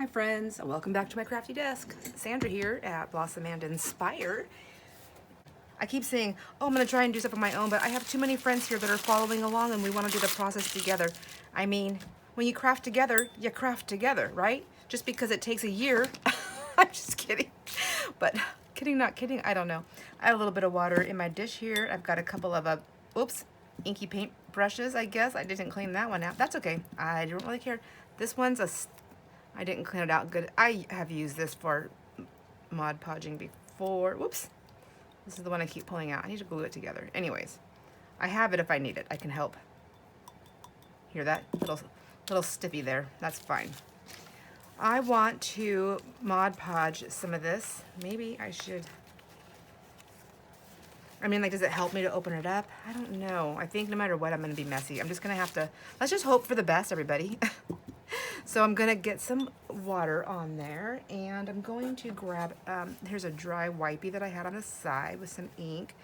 Hi friends, welcome back to my crafty desk. Sandra here at Blossom and Inspire. I keep saying, oh, I'm gonna try and do stuff on my own, but I have too many friends here that are following along and we wanna do the process together. I mean, when you craft together, right? Just because it takes a year, I'm just kidding. But kidding, not kidding, I don't know. I have a little bit of water in my dish here. I've got a couple of, inky paint brushes, I guess. I didn't clean that one out. That's okay, I don't really care. This one's I didn't clean it out good. I have used this for Mod Podging before. Whoops. This is the one I keep pulling out. I need to glue it together. Anyways, I have it if I need it. I can help. Hear that? Little stiffy there. That's fine. I want to Mod Podge some of this. Maybe I should. I mean, like, does it help me to open it up? I don't know. I think no matter what, I'm going to be messy. I'm just going to have to, let's just hope for the best, everybody. So I'm gonna get some water on there and I'm going to grab, here's a dry wipey that I had on the side with some ink.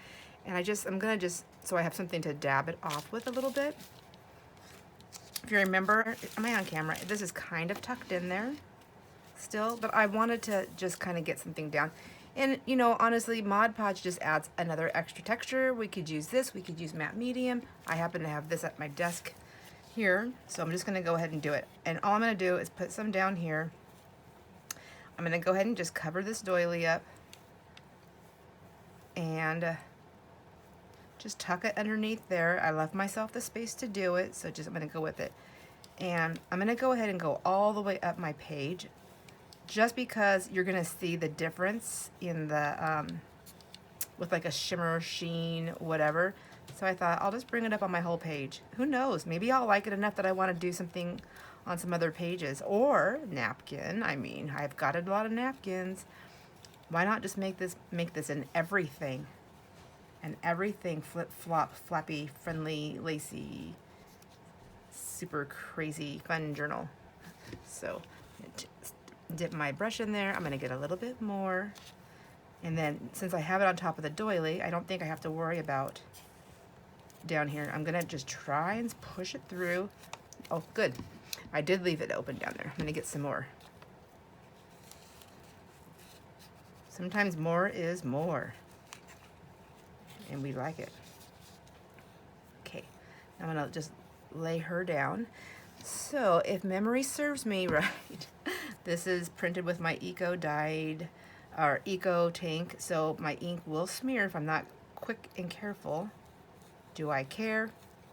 And I'm gonna just, so I have something to dab it off with a little bit. If you remember, am I on camera? This is kind of tucked in there still, but I wanted to just kind of get something down. And you know, honestly, Mod Podge just adds another extra texture. We could use this, we could use matte medium. I happen to have this at my desk here, so I'm just going to go ahead and do it. And all I'm going to do is put some down here. I'm going to go ahead and just cover this doily up and just tuck it underneath there. I left myself the space to do it, so I'm going to go with it. And I'm going to go ahead and go all the way up my page, just because you're going to see the difference in the with like a shimmer, sheen, whatever. So I thought I'll just bring it up on my whole page. Who knows? Maybe I'll like it enough that I want to do something on some other pages. Or napkin. I mean, I've got a lot of napkins. Why not just make this an everything? An everything flip-flop-flappy, friendly, lacy, super crazy fun journal. So dip my brush in there. I'm going to get a little bit more. And then since I have it on top of the doily, I don't think I have to worry about down here. I'm gonna just try and push it through. Oh, good. I did leave it open down there. I'm gonna get some more. Sometimes more is more. And we like it. Okay, I'm gonna just lay her down. So if memory serves me right, this is printed with my eco dyed or eco tank, so my ink will smear if I'm not quick and careful. Do I care?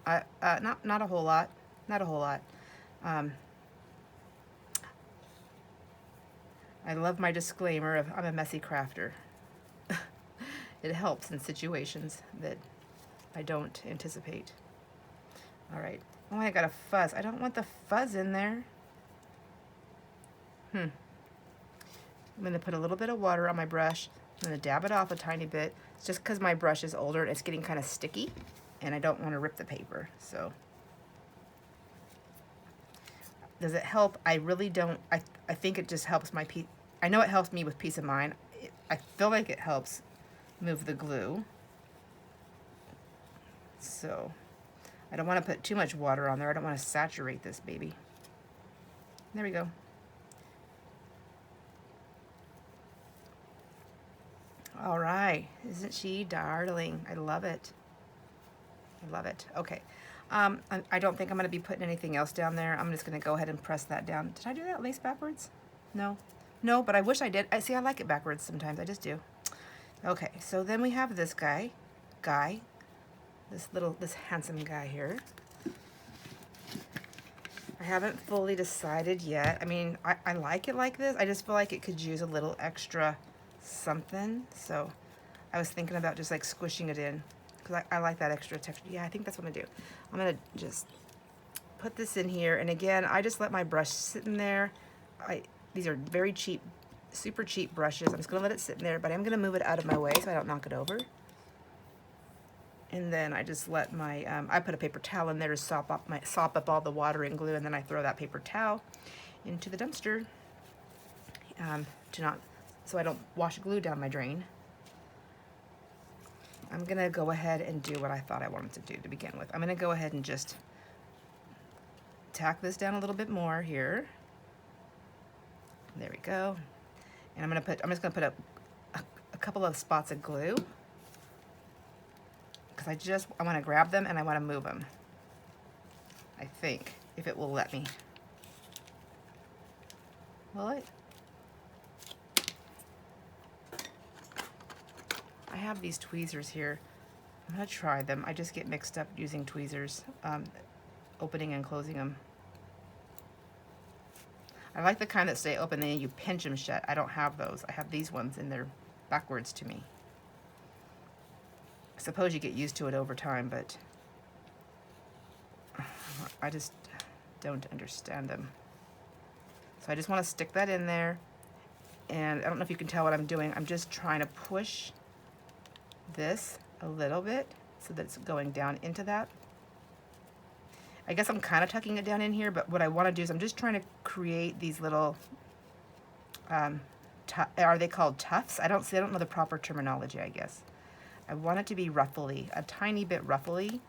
Not a whole lot. Not a whole lot. I love my disclaimer of I'm a messy crafter. It helps in situations that I don't anticipate. All right. Oh, I got a fuzz. I don't want the fuzz in there. I'm going to put a little bit of water on my brush. I'm going to dab it off a tiny bit. It's just because my brush is older and it's getting kind of sticky. And I don't want to rip the paper, so. Does it help? I really don't. I think it just helps my peace. I know it helps me with peace of mind. I feel like it helps move the glue. So, I don't want to put too much water on there. I don't want to saturate this baby. There we go. All right, isn't she darling? I love it. I love it. Okay. I don't think I'm going to be putting anything else down there. I'm just going to go ahead and press that down. Did I do that lace backwards? No. No, but I wish I did. I like it backwards sometimes. I just do. Okay, so then we have this guy. This handsome guy here. I haven't fully decided yet. I mean, I like it like this. I just feel like it could use a little extra something. So I was thinking about just like squishing it in. Because I like that extra texture. Yeah, I think that's what I'm going to do. I'm going to just put this in here. And again, I just let my brush sit in there. These are very cheap, super cheap brushes. I'm just going to let it sit in there. But I'm going to move it out of my way so I don't knock it over. And then I just let my, I put a paper towel in there to sop up all the water and glue. And then I throw that paper towel into the dumpster so I don't wash glue down my drain. I'm going to go ahead and do what I thought I wanted to do to begin with. I'm going to go ahead and just tack this down a little bit more here. There we go. And I'm just gonna put a couple of spots of glue because I want to grab them and I want to move them. I think, if it will let me. Will it? I have these tweezers here. I'm gonna try them. I just get mixed up using tweezers, opening and closing them. I like the kind that stay open and then you pinch them shut. I don't have those. I have these ones and they're backwards to me. I suppose you get used to it over time, but I just don't understand them. So I just want to stick that in there. And I don't know if you can tell what I'm doing. I'm just trying to push this a little bit so that it's going down into that. I guess I'm kind of tucking it down in here, but what I want to do is I'm just trying to create these little, are they called tufts? I don't know the proper terminology, I guess. I want it to be ruffly, a tiny bit ruffly,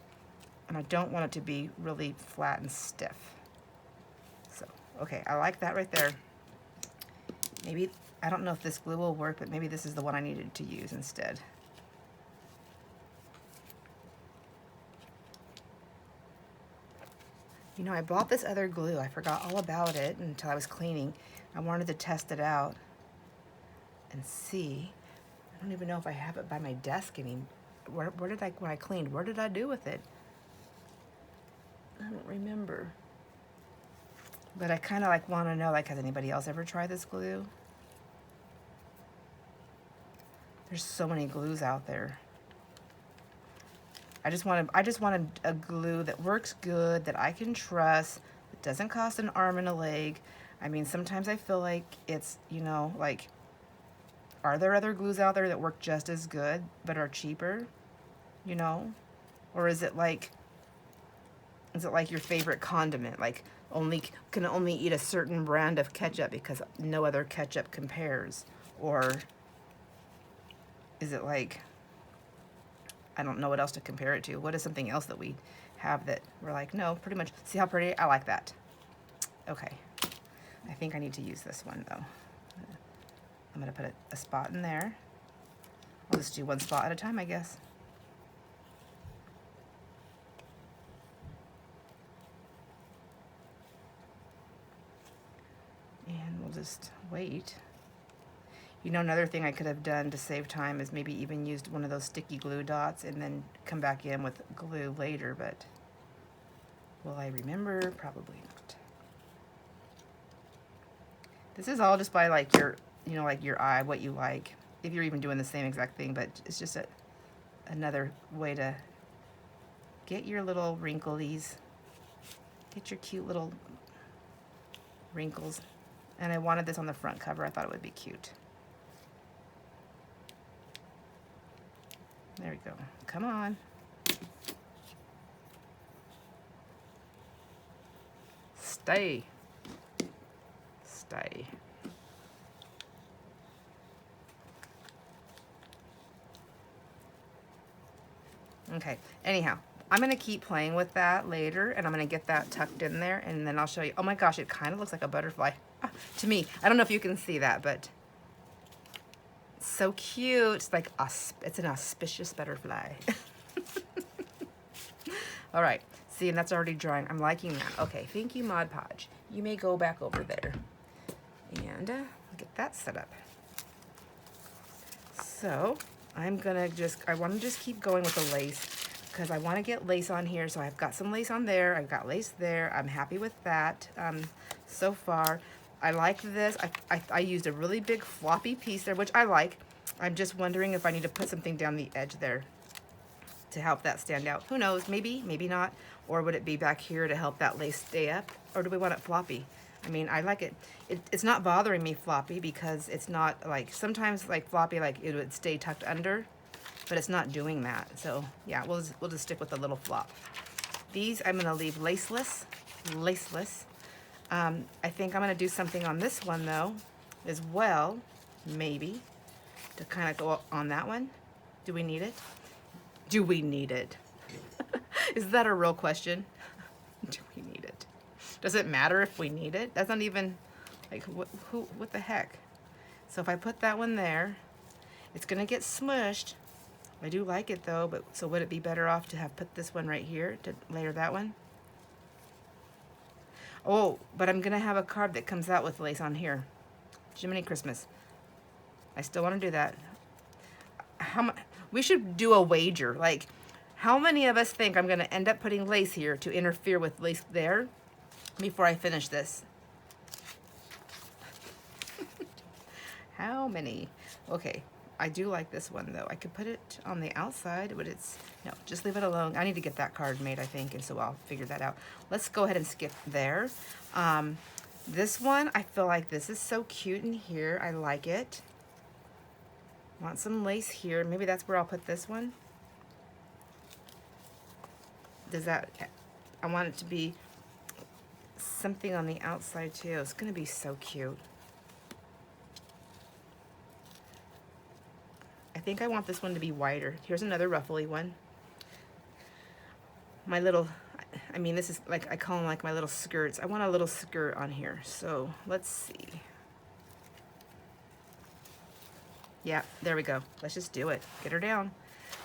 and I don't want it to be really flat and stiff. So, okay, I like that right there. Maybe, I don't know if this glue will work, but maybe this is the one I needed to use instead. You know, I bought this other glue. I forgot all about it until I was cleaning. I wanted to test it out and see. I don't even know if I have it by my desk anymore. Where did when I cleaned, where did I do with it? I don't remember. But I kind of like want to know, like, has anybody else ever tried this glue? There's so many glues out there. I just wanted a glue that works good, that I can trust, that doesn't cost an arm and a leg. I mean, sometimes I feel like it's, you know, like, are there other glues out there that work just as good but are cheaper? You know? Or is it like your favorite condiment? Like, can only eat a certain brand of ketchup because no other ketchup compares? Or is it like, I don't know what else to compare it to. What is something else that we have that we're like, no, pretty much. See how pretty? I like that. Okay. I think I need to use this one, though. I'm going to put a spot in there. I'll just do one spot at a time, I guess. And we'll just wait. You know, another thing I could have done to save time is maybe even used one of those sticky glue dots and then come back in with glue later, but will I remember? Probably not. This is all just by like your, you know, like your eye, what you like, if you're even doing the same exact thing, but it's just another way to get your little wrinklies, get your cute little wrinkles. And I wanted this on the front cover. I thought it would be cute. There we go. Come on. Stay. Stay. Okay, anyhow, I'm going to keep playing with that later, and I'm going to get that tucked in there, and then I'll show you. Oh my gosh, it kind of looks like a butterfly to me. I don't know if you can see that, but it's so cute. It's like, it's an auspicious butterfly. All right, see, and that's already drying. I'm liking that. Okay, thank you, Mod Podge. You may go back over there, and get that set up. So I'm gonna I want to just keep going with the lace because I want to get lace on here. So I've got some lace on there. I've got lace there. I'm happy with that so far. I like this. I used a really big floppy piece there, which I like. I'm just wondering if I need to put something down the edge there to help that stand out. Who knows? Maybe, maybe not. Or would it be back here to help that lace stay up? Or do we want it floppy? I mean, I like it. It's not bothering me floppy because it's not like, sometimes like floppy, like it would stay tucked under, but it's not doing that. So yeah, we'll just stick with the little flop. These I'm gonna leave laceless. I think I'm gonna do something on this one though, as well, maybe, to kind of go on that one. Do we need it? Do we need it? Is that a real question? Do we need it? Does it matter if we need it? That's not even Like, what the heck? So if I put that one there, it's gonna get smushed. I do like it though, but so would it be better off to have put this one right here to layer that one? Oh, but I'm gonna have a card that comes out with lace on here. Jiminy Christmas. I still want to do that. How much? We should do a wager. Like, how many of us think I'm gonna end up putting lace here to interfere with lace there before I finish this? How many? Okay, I do like this one though. I could put it on the outside, but it's, no, just leave it alone. I need to get that card made, I think, and so I'll figure that out. Let's go ahead and skip there. This one, I feel like this is so cute in here. I like it. Want some lace here. Maybe that's where I'll put this one. Does that, I want it to be something on the outside too. It's gonna be so cute. I think I want this one to be wider. Here's another ruffly one. My little, I mean, this is like, I call them like my little skirts. I want a little skirt on here. So let's see. Yeah, there we go. Let's just do it. Get her down.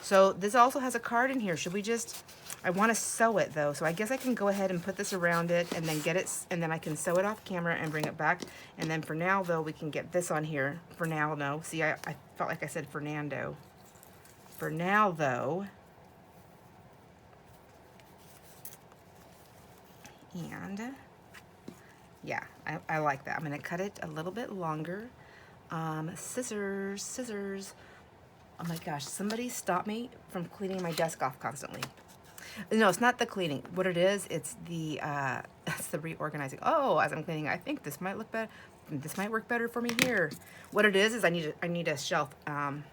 So this also has a card in here. Should we just, I want to sew it though. So I guess I can go ahead and put this around it and then get it, and then I can sew it off camera and bring it back. And then for now though, we can get this on here. For now, no. See, I felt like I said Fernando. For now though, and yeah, I like that. I'm going to cut it a little bit longer. Scissors. Oh my gosh, somebody stop me from cleaning my desk off constantly. No, it's not the cleaning. What it is, it's the it's the reorganizing. Oh, as I'm cleaning, I think this might look better. This might work better for me here. What it is I need a shelf on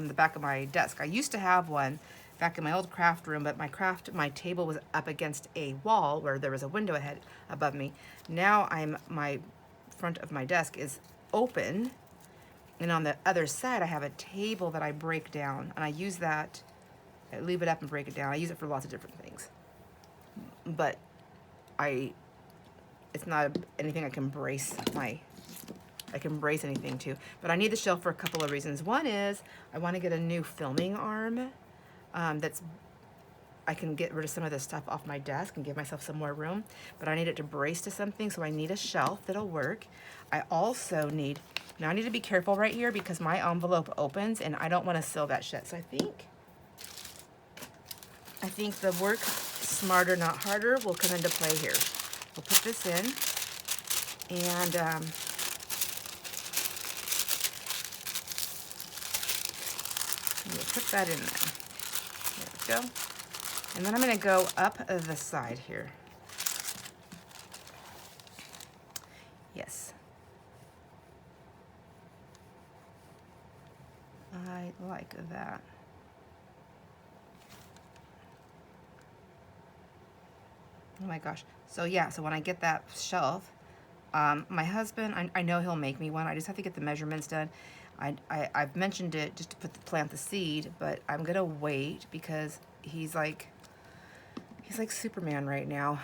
the back of my desk. I used to have one back in my old craft room, but my table was up against a wall where there was a window ahead above me. Now my front of my desk is open, and on the other side I have a table that I break down, and I use that. I leave it up and break it down. I use it for lots of different things, but it's not anything I can brace anything to. But I need the shelf for a couple of reasons. One is I want to get a new filming arm I can get rid of some of this stuff off my desk and give myself some more room, but I need it to brace to something, so I need a shelf that'll work. I also need, now I need to be careful right here because my envelope opens and I don't want to seal that shut. So I think the work smarter, not harder will come into play here. We'll put this in, and we'll put that in there. There we go. And then I'm going to go up the side here. Yes. I like that. Oh my gosh. So yeah, so when I get that shelf, my husband, I know he'll make me one. I just have to get the measurements done. I've mentioned it just to plant the seed, but I'm gonna wait because he's like Superman right now.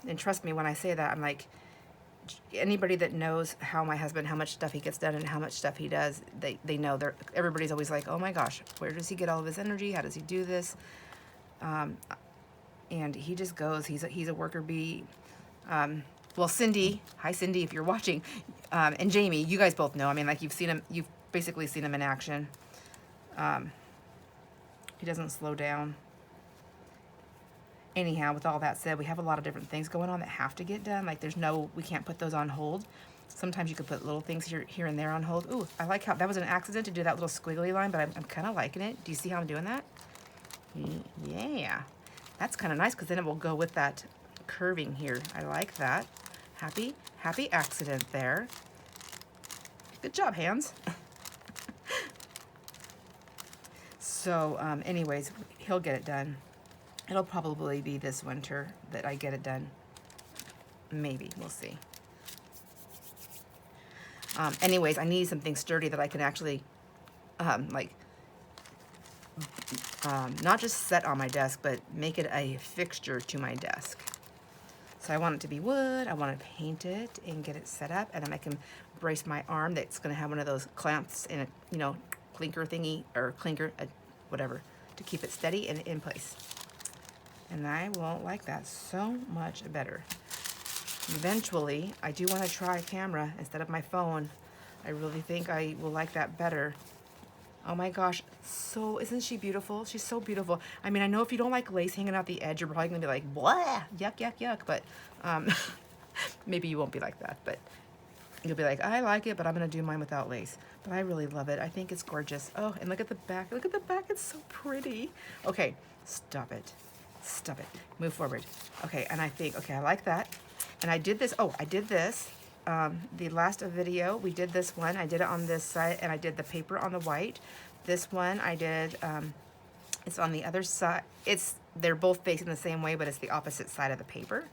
And trust me when I say that, I'm like, anybody that knows how much stuff he gets done and how much stuff he does, they know. Everybody's always like, oh my gosh, where does he get all of his energy? How does he do this? And he just goes. He's a worker bee. Well, Cindy, hi Cindy, if you're watching, and Jamie, you guys both know. I mean, like you've basically seen him in action. He doesn't slow down. Anyhow, with all that said, we have a lot of different things going on that have to get done. Like we can't put those on hold. Sometimes you could put little things here and there on hold. Ooh, I like how that was an accident to do that little squiggly line, but I'm kind of liking it. Do you see how I'm doing that? Yeah, that's kind of nice because then it will go with that curving here. I like that. Happy accident there. Good job, hands. So, anyways, he'll get it done. It'll probably be this winter that I get it done. Maybe, we'll see. Anyways, I need something sturdy that I can actually, not just set on my desk, but make it a fixture to my desk. So I want it to be wood. I want to paint it and get it set up, and then I can brace my arm that's going to have one of those clamps in a, you know, clinker thingy, or clinker, whatever, to keep it steady and in place. And I will like that so much better. Eventually, I do want to try a camera instead of my phone. I really think I will like that better. Oh my gosh, so isn't she beautiful? She's so beautiful. I mean, I know if you don't like lace hanging out the edge, you're probably gonna be like, blah, yuck, yuck, yuck. But maybe you won't be like that. But you'll be like, I like it, but I'm gonna do mine without lace. But I really love it. I think it's gorgeous. Oh, and look at the back. Look at the back. It's so pretty. Okay, stop it. Stop it. Move forward. Okay, and I think, okay, I like that. And I did this. Oh, I did this. The last video, we did this one. I did it on this side, and I did the paper on the white. This one I did, it's on the other side. They're both facing the same way, but it's the opposite side of the paper.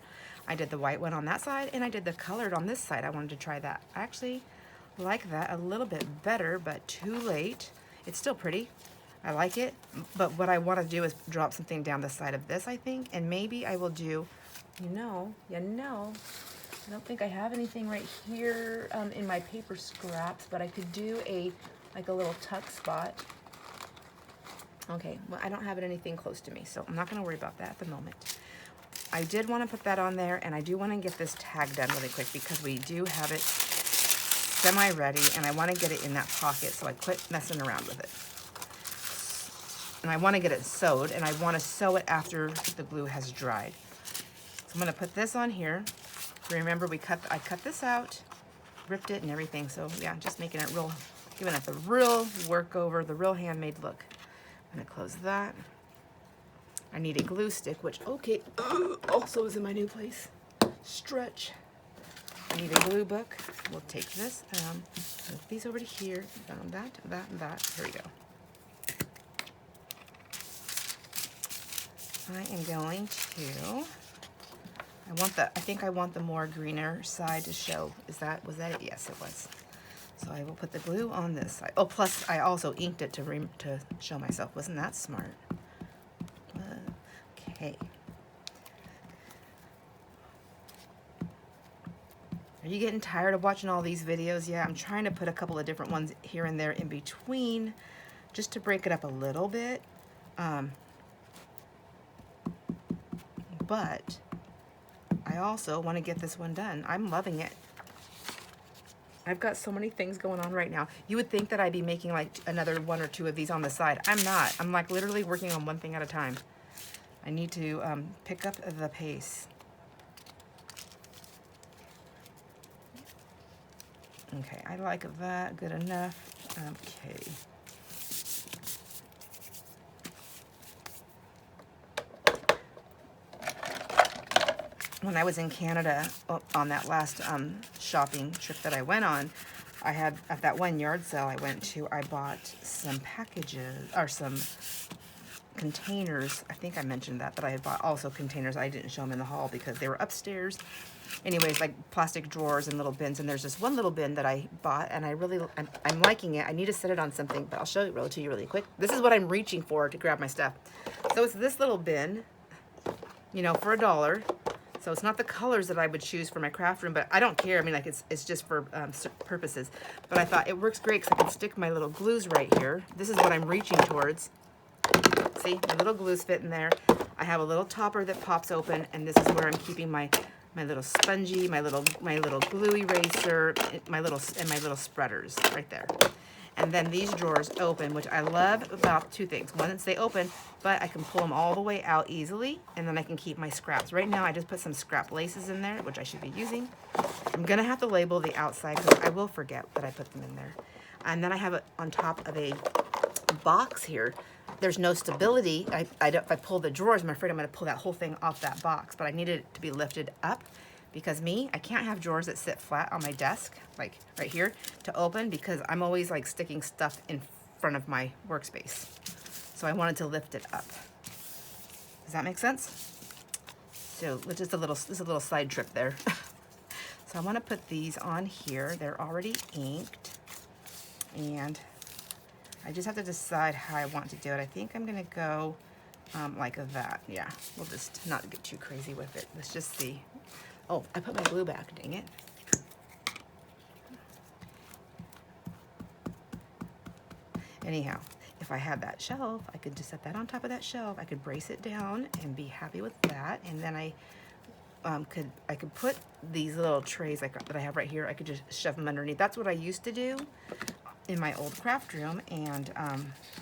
I did the white one on that side, and I did the colored on this side. I wanted to try that. I actually like that a little bit better, but too late. It's still pretty. I like it, but what I want to do is drop something down the side of this, I think, and maybe I will do, you know, I don't think I have anything right here in my paper scraps, but I could do like a little tuck spot. Okay, well, I don't have it anything close to me, so I'm not gonna worry about that at the moment. I did want to put that on there, and I do want to get this tag done really quick because we do have it semi-ready, and I want to get it in that pocket, so I quit messing around with it. And I want to get it sewed, and I want to sew it after the glue has dried. So I'm gonna put this on here. Remember, I cut this out, ripped it and everything. So yeah, just making it real, giving it the real work over, the real handmade look. I'm gonna close that. I need a glue stick, which, okay, also is in my new place. Stretch. I need a glue book. We'll take this, move these over to here, that, and that. Here we go. I am going to, I think I want the more greener side to show. Was that it? Yes, it was. So I will put the glue on this side. Oh, plus I also inked it to show myself. Wasn't that smart? Okay. Are you getting tired of watching all these videos? Yeah, I'm trying to put a couple of different ones here and there in between just to break it up a little bit. But I also want to get this one done. I'm loving it. I've got so many things going on right now. You would think that I'd be making like another 1 or 2 of these on the side. I'm not. I'm like literally working on one thing at a time. I need to pick up the pace. Okay, I like that. Good enough. Okay. When I was in Canada on that last shopping trip that I went on, I had, at that one yard sale I went to, I bought some packages, or some containers. I think I mentioned that I had bought also containers. I didn't show them in the haul because they were upstairs. Anyways, like plastic drawers and little bins, and there's this one little bin that I bought, and I'm liking it. I need to set it on something, but I'll show it to you really quick. This is what I'm reaching for to grab my stuff. So it's this little bin, you know, for $1. So it's not the colors that I would choose for my craft room, but I don't care. I mean, like it's just for purposes. But I thought it works great because I can stick my little glues right here. This is what I'm reaching towards. See, my little glues fit in there. I have a little topper that pops open, and this is where I'm keeping my little spongy, my little glue eraser, my little spreaders right there. And then these drawers open, which I love about 2 things. One, it's they open, but I can pull them all the way out easily, and then I can keep my scraps. Right now, I just put some scrap laces in there, which I should be using. I'm gonna have to label the outside because I will forget that I put them in there. And then I have it on top of a box here. There's no stability. If I pull the drawers, I'm afraid I'm gonna pull that whole thing off that box, but I need it to be lifted up. Because I can't have drawers that sit flat on my desk, like right here, to open, because I'm always like sticking stuff in front of my workspace. So I wanted to lift it up. Does that make sense? So just a little side trip there. So I want to put these on here. They're already inked, and I just have to decide how I want to do it. I think I'm gonna go like that. Yeah, we'll just not get too crazy with it. Let's just see. Oh, I put my glue back, dang it. Anyhow, if I had that shelf, I could just set that on top of that shelf. I could brace it down and be happy with that. And then I could put these little trays that I have right here. I could just shove them underneath. That's what I used to do in my old craft room, and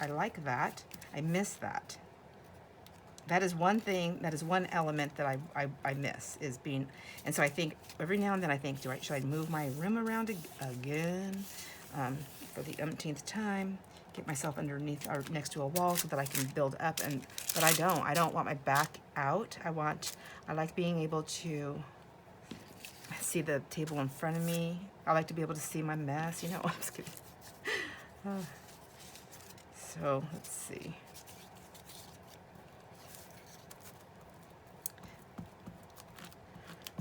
I like that. I miss that. That is one thing, that is one element that I miss, is being, and so I think every now and then I think, should I move my room around again for the umpteenth time, get myself underneath or next to a wall so that I can build up, but I don't want my back out. I like being able to see the table in front of me. I like to be able to see my mess, you know. I'm just kidding. So let's see.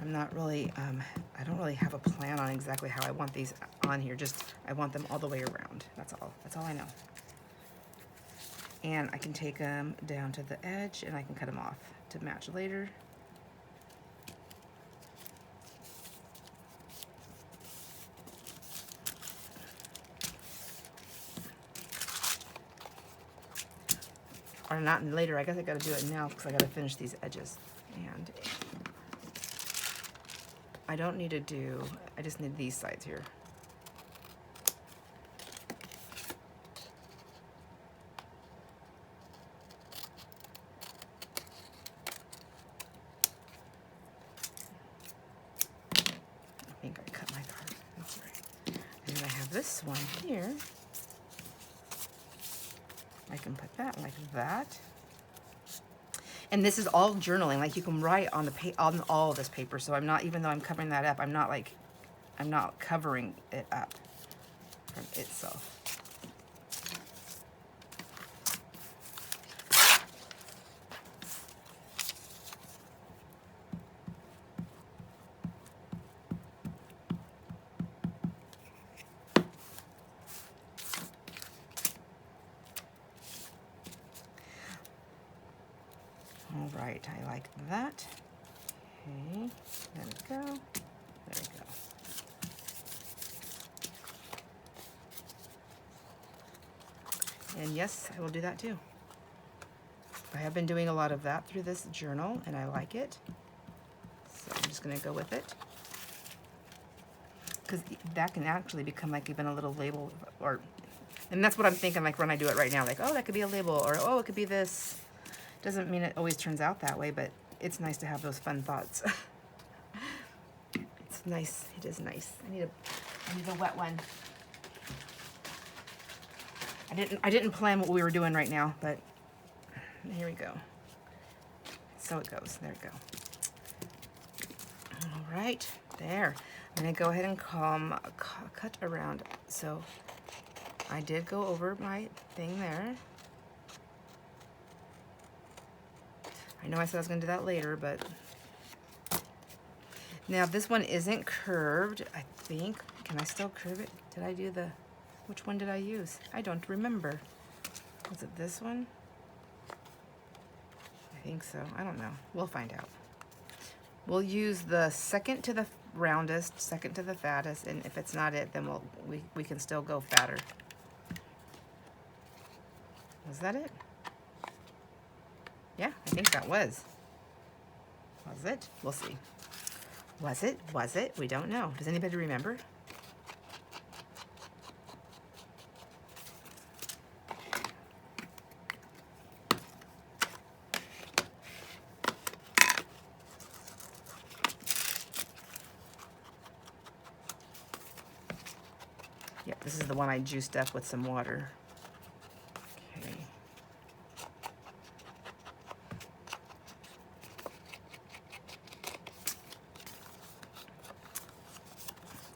I'm not really, I don't really have a plan on exactly how I want these on here. Just, I want them all the way around. That's all I know. And I can take them down to the edge and I can cut them off to match later. Or not later, I guess I gotta do it now because I gotta finish these edges. And I don't need to do, I just need these sides here. I think I cut my card, that's right. And then I have this one here. I can put that like that. And this is all journaling, like you can write on on all of this paper. So I'm not, even though I'm covering that up, I'm not covering it up from itself. All right, I like that. Okay, there we go. There we go. And yes, I will do that too. I have been doing a lot of that through this journal, and I like it. So I'm just going to go with it. Because that can actually become like even a little label, and that's what I'm thinking, like when I do it right now, like, oh, that could be a label, or oh, it could be this. Doesn't mean it always turns out that way, but it's nice to have those fun thoughts. It's nice. It is nice. I need a wet one. I didn't plan what we were doing right now, but here we go. So it goes. There we go. All right, there. I'm gonna go ahead and cut around. So I did go over my thing there. I know I said I was gonna do that later, but now this one isn't curved, I think. Can I still curve it? Did I do which one did I use? I don't remember. Was it this one? I think so, I don't know. We'll find out. We'll use the second to the roundest, second to the fattest, and if it's not it, then we can still go fatter. Was that it? Yeah, I think that was. Was it? We'll see. Was it? Was it? We don't know. Does anybody remember? Yep, this is the one I juiced up with some water. Okay.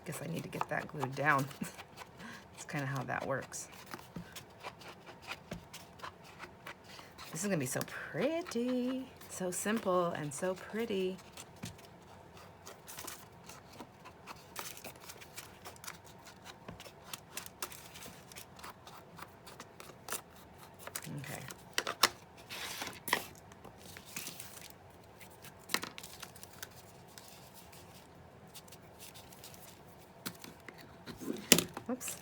Guess I need to get that glued down. That's kind of how that works. This is gonna be so pretty, so simple and so pretty. Okay. Oops.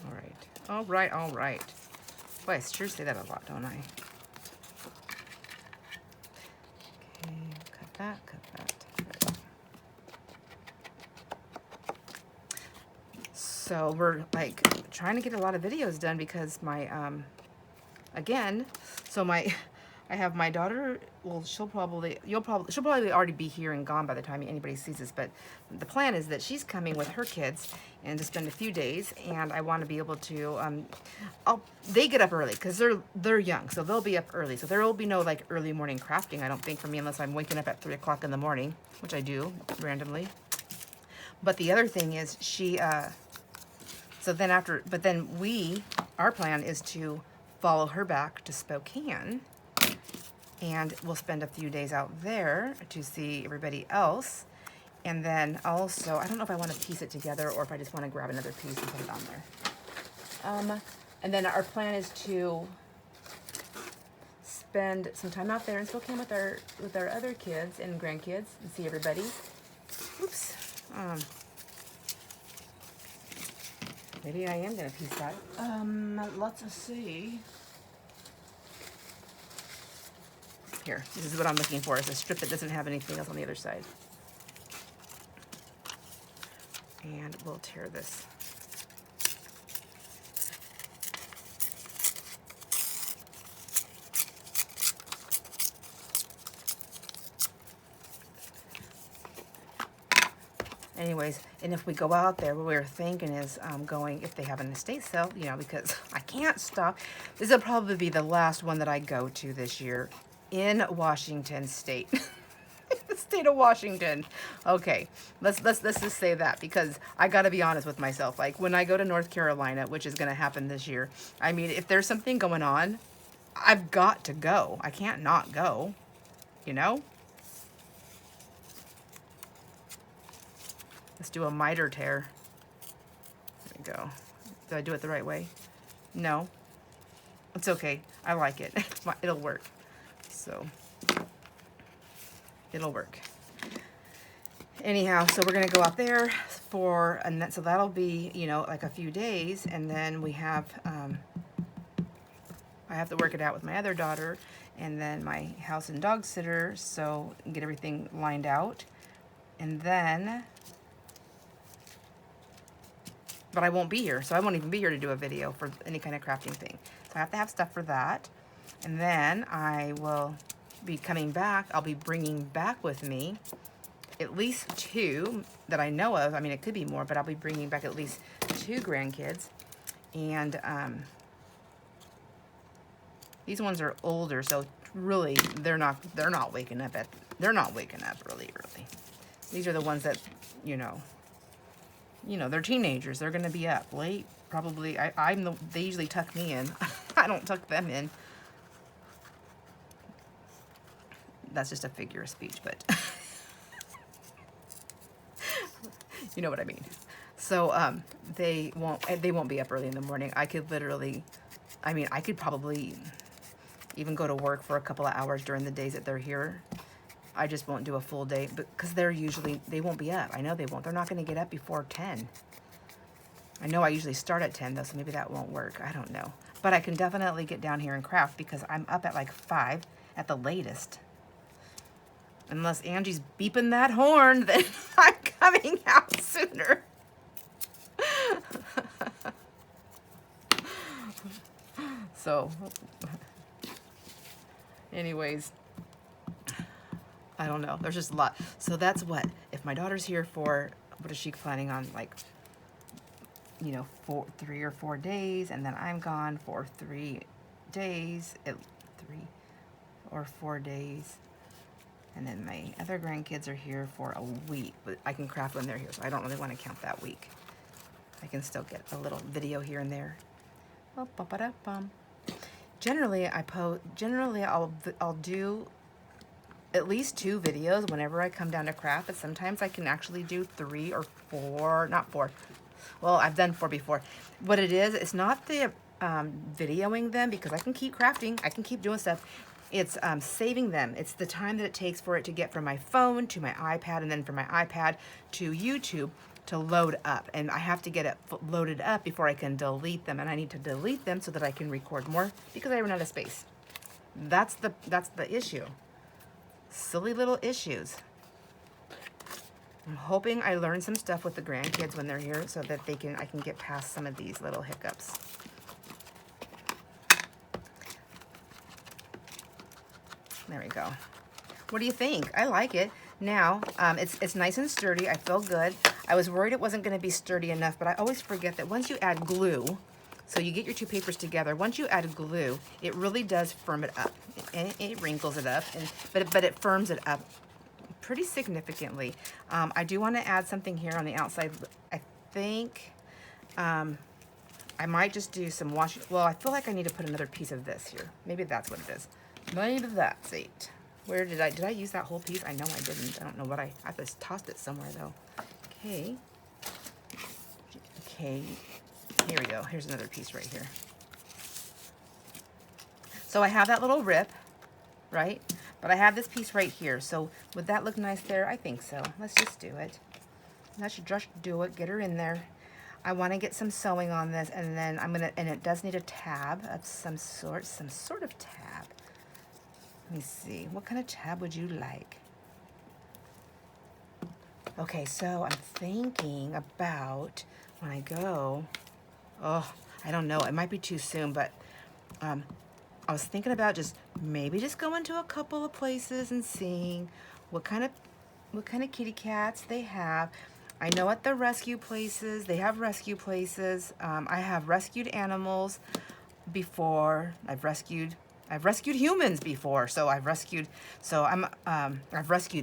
All right. All right, all right. Boy, I sure say that a lot, don't I? Okay, cut that, cut that. Right. So we're like trying to get a lot of videos done because my, again, so my, I have my daughter, well, she'll probably already be here and gone by the time anybody sees this, but the plan is that she's coming with her kids and to spend a few days, and I want to be able to, they get up early because they're young, so they'll be up early, so there will be no like early morning crafting, I don't think, for me, unless I'm waking up at 3 o'clock in the morning, which I do randomly. But the other thing is but then our plan is to follow her back to Spokane, and we'll spend a few days out there to see everybody else. And then also, I don't know if I want to piece it together or if I just want to grab another piece and put it on there. And then our plan is to spend some time out there in Spokane with our other kids and grandkids and see everybody. Oops. Maybe I am going to piece that. Let's see. Here, this is what I'm looking for, is a strip that doesn't have anything else on the other side. And we'll tear this. Anyways, and if we go out there, what we're thinking is going, if they have an estate sale, you know, because I can't stop. This will probably be the last one that I go to this year in Washington State. The state of Washington. Okay, let's just say that, because I got to be honest with myself. Like when I go to North Carolina, which is going to happen this year, I mean, if there's something going on, I've got to go. I can't not go, you know? Let's do a miter tear. There we go. Did I do it the right way? No. It's okay. I like it. It'll work. So, it'll work. Anyhow, so we're going to go out there so that'll be, you know, like a few days. And then we have, I have to work it out with my other daughter and then my house and dog sitter. So, get everything lined out. And then, but I won't be here, so I won't even be here to do a video for any kind of crafting thing. So I have to have stuff for that. And then I will be coming back. I'll be bringing back with me at least 2 that I know of. I mean, it could be more, but I'll be bringing back at least 2 grandkids. And these ones are older, so really they're not waking up really early. These are the ones that, you know, they're teenagers. They're going to be up late, probably. They usually tuck me in. I don't tuck them in. That's just a figure of speech, but you know what I mean. So they won't be up early in the morning. I could probably even go to work for a couple of hours during the days that they're here. I just won't do a full day because they won't be up. I know they won't. They're not going to get up before 10. I know I usually start at 10 though, so maybe that won't work. I don't know. But I can definitely get down here and craft because I'm up at like 5 at the latest. Unless Angie's beeping that horn, then I'm coming out sooner. So, anyways, I don't know. There's just a lot. So that's what, if my daughter's here for, what is she planning on, like, you know, 3 or 4 days, and then I'm gone for 3 days, 3 or 4 days. And then my other grandkids are here for a week, but I can craft when they're here, so I don't really want to count that week. I can still get a little video here and there. Generally, I'll do at least 2 videos whenever I come down to craft, but sometimes I can actually do 3 or 4, not 4. Well, I've done 4 before. What it is, it's not the videoing them, because I can keep crafting, I can keep doing stuff. It's saving them. It's the time that it takes for it to get from my phone to my iPad, and then from my iPad to YouTube. to load up, and I have to get it loaded up before I can delete them, and I need to delete them so that I can record more because I run out of space. That's the issue. Silly little issues. I'm hoping I learn some stuff with the grandkids when they're here so that I can get past some of these little hiccups. There we go. What do you think? I like it. Now, it's nice and sturdy. I feel good. I was worried it wasn't going to be sturdy enough, but I always forget that once you add glue, so you get your two papers together, once you add glue, it really does firm it up. And it wrinkles it up, but it firms it up pretty significantly. I do want to add something here on the outside. I think I might just do some washing. Well, I feel like I need to put another piece of this here. Maybe that's what it is. Maybe that's it. Where did I use that whole piece? I know I didn't. I don't know what I just tossed it somewhere though. Okay. Okay. Here we go. Here's another piece right here. So I have that little rip, right? But I have this piece right here. So would that look nice there? I think so. Let's just do it. Let's just do it. Get her in there. I want to get some sewing on this, and then and it does need a tab of some sort of tab. Let me see. What kind of tab would you like? Okay, so I'm thinking about when I go, oh, I don't know. It might be too soon, but I was thinking about maybe just going to a couple of places and seeing what kind of kitty cats they have. I know at the rescue places, they have rescue places. I have rescued animals before. I've rescued humans before, so I've rescued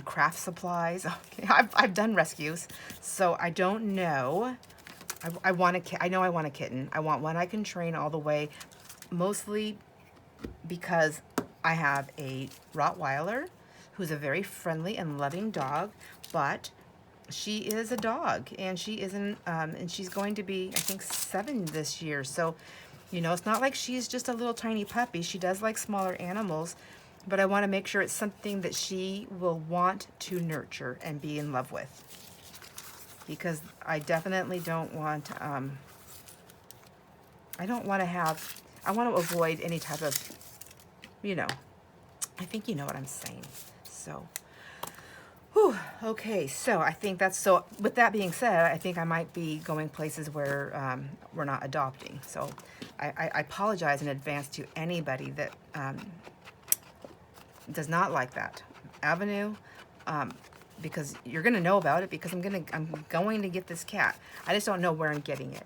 craft supplies. Okay, I've done rescues, so I don't know. I know I want a kitten. I want one I can train all the way, mostly because I have a Rottweiler who's a very friendly and loving dog, but she is a dog, and she isn't, and she's going to be, I think, 7 this year. So, you know, it's not like she's just a little tiny puppy. She does like smaller animals, but I want to make sure it's something that she will want to nurture and be in love with. Because I definitely don't want, I want to avoid any type of, you know, I think you know what I'm saying. So, whew, okay, so I think so with that being said, I think I might be going places where we're not adopting. So I apologize in advance to anybody that does not like that avenue, because you're gonna know about it, because I'm going to get this cat. I just don't know where I'm getting it.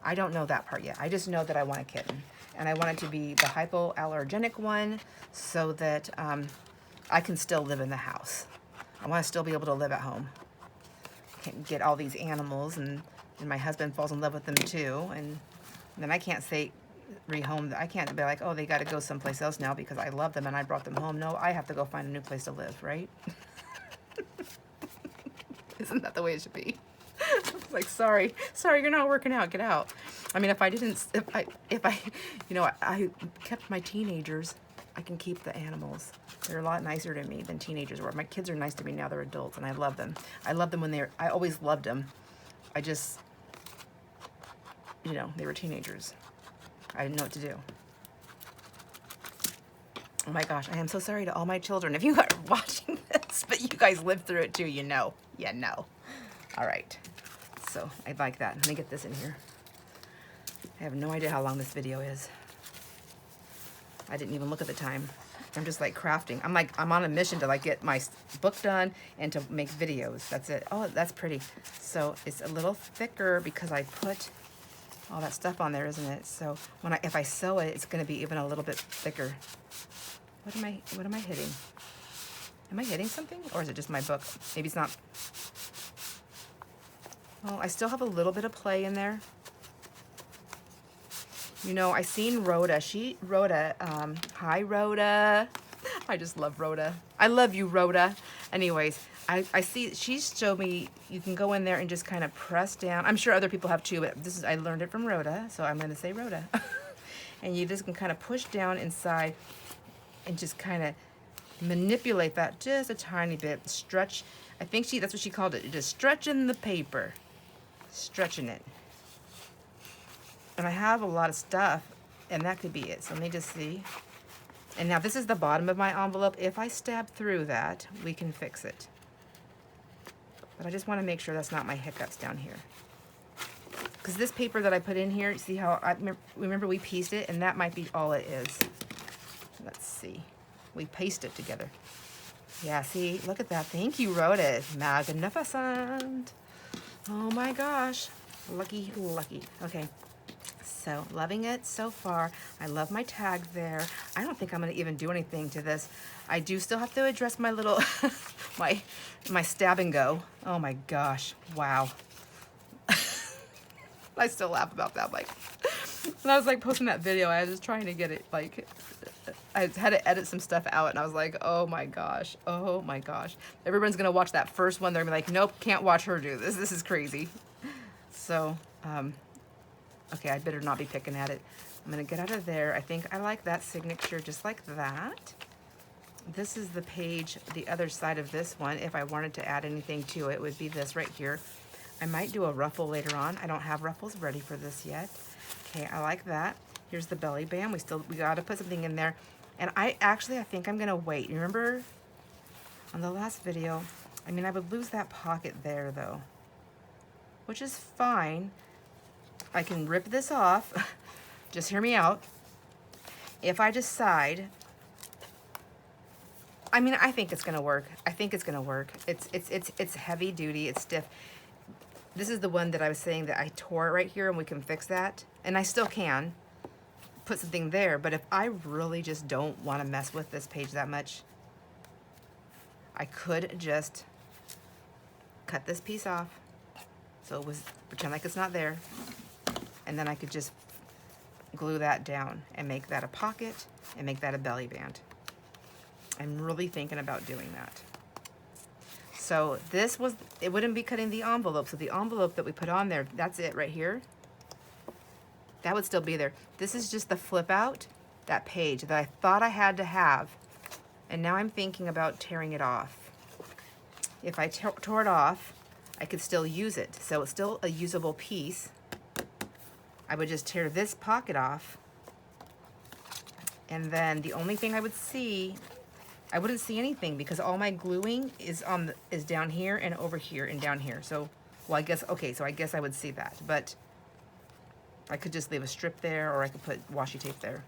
I don't know that part yet. I just know that I want a kitten, and I want it to be the hypoallergenic one, so that I can still live in the house. I want to still be able to live at home. Can't get all these animals, and my husband falls in love with them too, and then I can't say rehome. I can't be like, oh, they got to go someplace else now because I love them and I brought them home. No, I have to go find a new place to live, right? Isn't that the way it should be? Like, sorry, you're not working out. Get out. I mean, if I, you know, I kept my teenagers, I can keep the animals. They're a lot nicer to me than teenagers were. My kids are nice to me now. They're adults, and I love them. I love them when I always loved them. I just, you know, they were teenagers. I didn't know what to do. Oh my gosh, I am so sorry to all my children if you are watching this, but you guys lived through it too, you know. Yeah, no. All right, so I like that. Let me get this in here. I have no idea how long this video is. I didn't even look at the time. I'm just like crafting. I'm on a mission to like get my book done and to make videos. That's it. Oh, that's pretty. So it's a little thicker because I put all that stuff on there, isn't it? So if I sew it, it's going to be even a little bit thicker. What am I hitting? Am I hitting something, or is it just my book? Maybe it's not. Well, I still have a little bit of play in there. You know, I seen Rhoda. Hi, Rhoda. I just love Rhoda. I love you, Rhoda. Anyways, I see she showed me you can go in there and just kind of press down. I'm sure other people have too, but I learned it from Rhoda, so I'm going to say Rhoda. And you just can kind of push down inside and just kind of manipulate that just a tiny bit. Stretch. I think that's what she called it. Just stretching the paper. stretching it. And I have a lot of stuff, and that could be it. So let me just see. And now this is the bottom of my envelope. If I stab through that, we can fix it. But I just want to make sure that's not my hiccups down here. Because this paper that I put in here, see how I remember we pieced it, and that might be all it is. Let's see. We paste it together. Yeah, see, look at that. Thank you, Rhoda. Magnificent. Oh my gosh. Lucky, lucky. Okay. So, loving it so far. I love my tag there. I don't think I'm going to even do anything to this. I do still have to address my little, my stab and go. Oh my gosh. Wow. I still laugh about that. Like, when I was like posting that video, I was just trying to get it, like, I had to edit some stuff out, and I was like, oh my gosh. Oh my gosh. Everyone's going to watch that first one. They're going to be like, nope, can't watch her do this. This is crazy. So, okay, I better not be picking at it. I'm gonna get out of there. I think I like that signature just like that. This is the page, the other side of this one. If I wanted to add anything to it, would be this right here. I might do a ruffle later on. I don't have ruffles ready for this yet. Okay, I like that. Here's the belly band. We gotta put something in there. And I think I'm gonna wait. Remember on the last video, I mean, I would lose that pocket there though, which is fine. I can rip this off. Just hear me out. If I decide, I mean, I think it's gonna work. I think it's gonna work. It's heavy duty, it's stiff. This is the one that I was saying that I tore it right here, and we can fix that. And I still can put something there, but if I really just don't wanna mess with this page that much, I could just cut this piece off. So it was, pretend like it's not there. And then I could just glue that down and make that a pocket and make that a belly band. I'm really thinking about doing that. So this was, it wouldn't be cutting the envelope. So the envelope that we put on there, that's it right here. That would still be there. This is just the flip out, that page that I thought I had to have. And now I'm thinking about tearing it off. If I tore it off, I could still use it. So it's still a usable piece. I would just tear this pocket off. And then the only thing I would see, I wouldn't see anything because all my gluing is is down here and over here and down here. So, well, I guess, okay, so I guess I would see that, but I could just leave a strip there, or I could put washi tape there.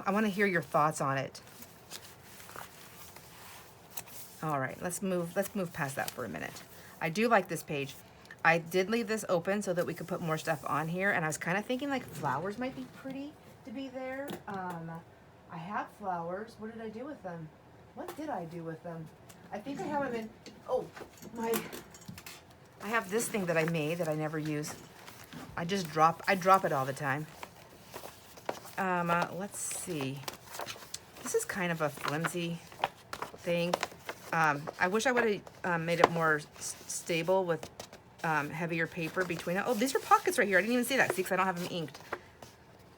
I want to hear your thoughts on it. All right, let's move past that for a minute. I do like this page. I did leave this open so that we could put more stuff on here, and I was kind of thinking like flowers might be pretty to be there. I have flowers. What did I do with them? What did I do with them? I think I have them in, oh, I have this thing that I made that I never use. I drop it all the time. Let's see. This is kind of a flimsy thing. I wish I would have made it more stable with heavier paper between it. Oh, these are pockets right here. I didn't even see that. See, because I don't have them inked.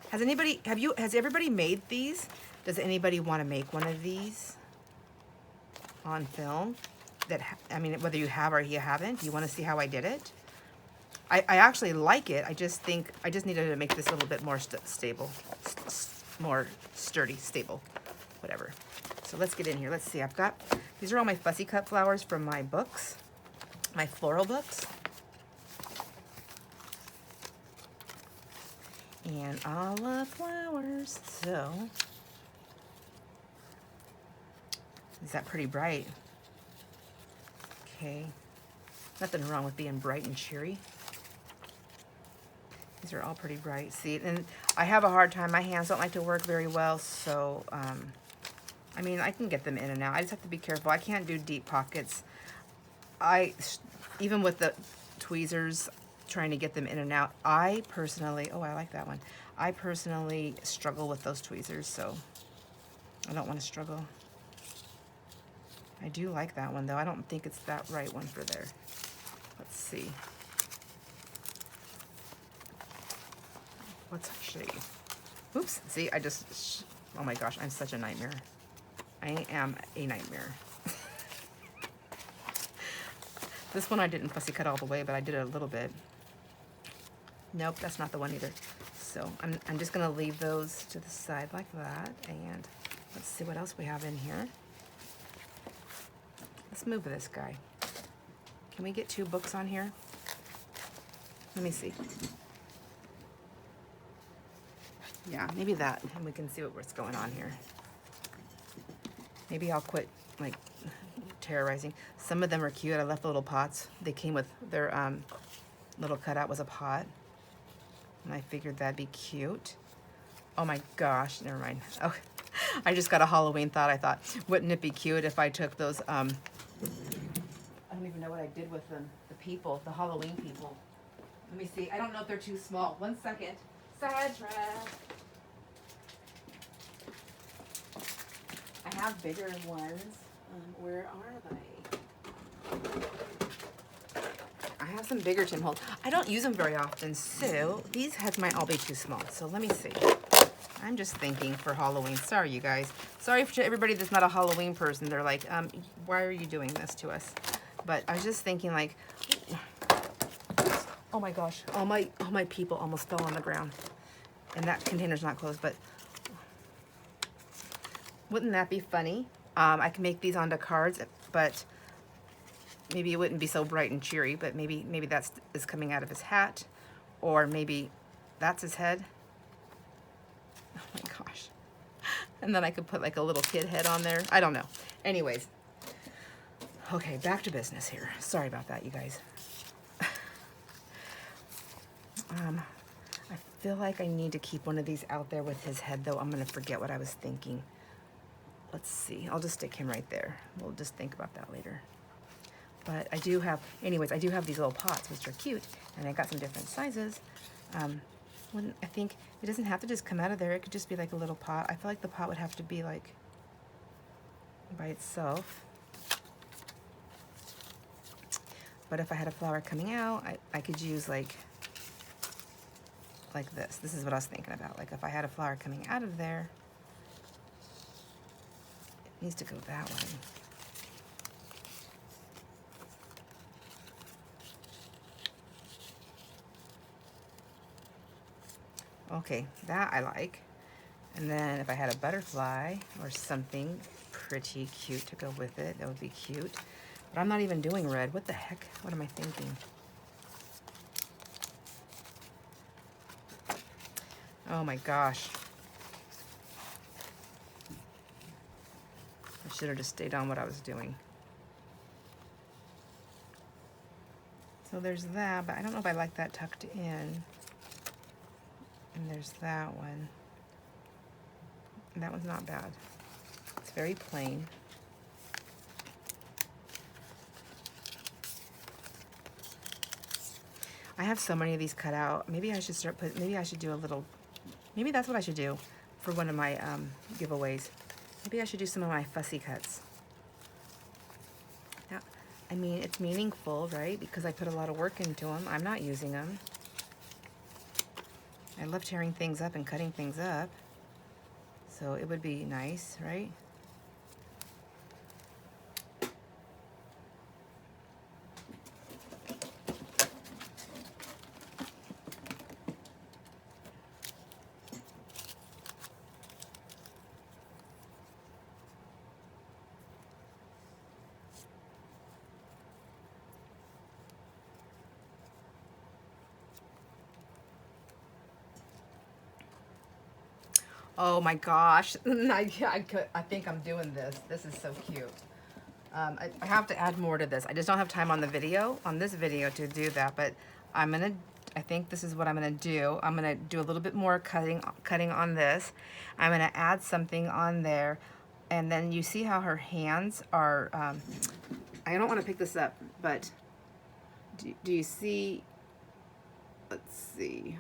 Has everybody made these? Does anybody want to make one of these on film? I mean, whether you have or you haven't, you want to see how I did it? I actually like it. I just think I just needed to make this a little bit more stable, more sturdy, stable, whatever. So let's get in here. Let's see. These are all my fussy cut flowers from my books, my floral books. And all the flowers. So, is that pretty bright? Okay. Nothing wrong with being bright and cheery. These are all pretty bright. See, and I have a hard time. My hands don't like to work very well, so, I mean, I can get them in and out. I just have to be careful. I can't do deep pockets. Even with the tweezers, trying to get them in and out, I personally, oh, I like that one. I personally struggle with those tweezers, so I don't want to struggle. I do like that one, though. I don't think it's that right one for there. Let's see. What's actually, oops, see, oh my gosh, I'm such a nightmare. I am a nightmare. This one I didn't fussy cut all the way, but I did it a little bit. Nope, that's not the one either. So I'm just gonna leave those to the side like that, and let's see what else we have in here. Let's move this guy. Can we get 2 books on here? Let me see. Yeah, maybe that, and we can see what's going on here. Maybe I'll quit like terrorizing. Some of them are cute. I left the little pots. They came with their little cutout was a pot, and I figured that'd be cute. Oh my gosh, never mind. Oh, I just got a Halloween thought. I thought, wouldn't it be cute if I took those, I don't even know what I did with them, the people, the Halloween people. Let me see. I don't know if they're too small. 1 second. Sidetrack. I have bigger ones. Where are they? I have some bigger Tim Holtz. I don't use them very often, so these heads might all be too small. So let me see. I'm just thinking for Halloween. Sorry, you guys. Sorry to everybody that's not a Halloween person. They're like, why are you doing this to us? But I was just thinking, like, oh my gosh, all my people almost fell on the ground, and that container's not closed. But wouldn't that be funny? I can make these onto cards, but maybe it wouldn't be so bright and cheery. But maybe that's is coming out of his hat, or maybe that's his head. Oh my gosh. And then I could put like a little kid head on there. I don't know. Anyways. Okay, back to business here. Sorry about that, you guys. I feel like I need to keep one of these out there with his head, though. I'm going to forget what I was thinking. Let's see. I'll just stick him right there. We'll just think about that later. But I do have, anyways, I do have these little pots, which are cute. And I got some different sizes. I think it doesn't have to just come out of there. It could just be like a little pot. I feel like the pot would have to be like by itself. But if I had a flower coming out, I could use like this. This is what I was thinking about. Like if I had a flower coming out of there, it needs to go that way. Okay, that I like. And then if I had a butterfly or something pretty cute to go with it, that would be cute. But I'm not even doing red. What the heck? What am I thinking? Oh my gosh. I should have just stayed on what I was doing. So there's that, but I don't know if I like that tucked in. And there's that one. And that one's not bad. It's very plain. I have so many of these cut out. Maybe I should maybe I should do a little, maybe that's what I should do for one of my giveaways. Maybe I should do some of my fussy cuts. Now, I mean, it's meaningful, right? Because I put a lot of work into them. I'm not using them. I love tearing things up and cutting things up. So it would be nice, right? Oh my gosh, I think I'm doing this. This is so cute. I have to add more to this. I just don't have time on this video to do that, but I think this is what I'm gonna do. I'm gonna do a little bit more cutting on this. I'm gonna add something on there, and then you see how her hands are, I don't wanna pick this up, but do you see, let's see,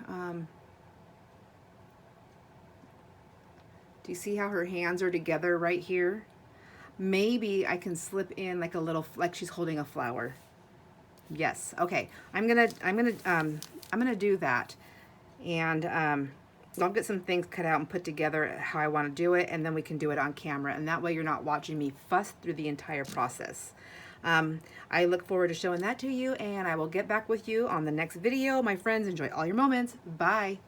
do you see how her hands are together right here? Maybe I can slip in like a little, like she's holding a flower. Yes. Okay. I'm gonna do that, and I'll get some things cut out and put together how I want to do it, and then we can do it on camera. And that way, you're not watching me fuss through the entire process. I look forward to showing that to you, and I will get back with you on the next video. My friends, enjoy all your moments. Bye.